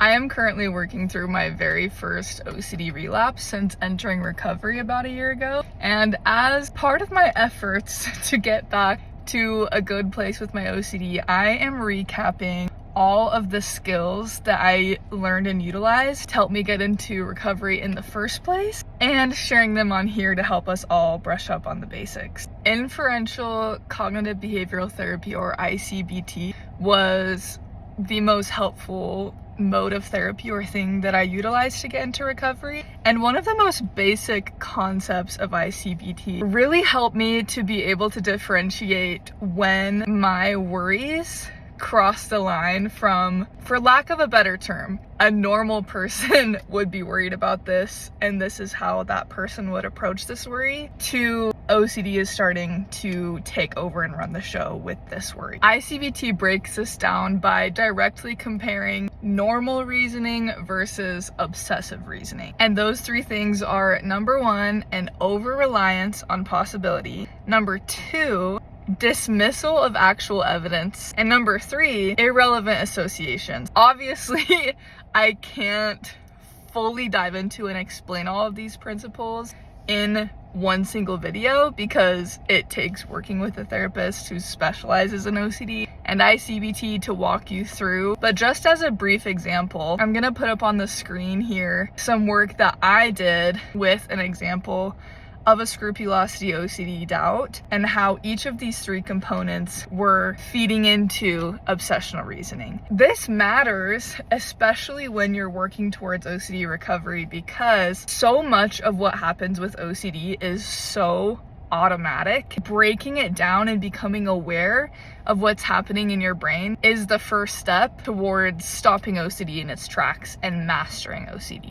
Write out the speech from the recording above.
I am currently working through my very first OCD relapse since entering recovery about a year ago. And as part of my efforts to get back to a good place with my OCD, I am recapping all of the skills that I learned and utilized to help me get into recovery in the first place, and sharing them on here to help us all brush up on the basics. Inferential cognitive behavioral therapy, or ICBT, was the most helpful mode of therapy or thing that I utilized to get into recovery. And one of the most basic concepts of ICBT really helped me to be able to differentiate when my worries cross the line from, for lack of a better term, a normal person would be worried about this and this is how that person would approach this worry, to OCD is starting to take over and run the show with this worry. ICBT breaks this down by directly comparing normal reasoning versus obsessive reasoning. And those three things are: number one, an over-reliance on possibility; number two, dismissal of actual evidence; and number three, irrelevant associations. Obviously, I can't fully dive into and explain all of these principles in one single video because it takes working with a therapist who specializes in OCD and ICBT to walk you through. But just as a brief example, I'm gonna put up on the screen here some work that I did with an example of a scrupulosity OCD doubt and how each of these three components were feeding into obsessional reasoning. This matters, especially when you're working towards OCD recovery, because so much of what happens with OCD is so automatic. Breaking it down and becoming aware of what's happening in your brain is the first step towards stopping OCD in its tracks and mastering OCD.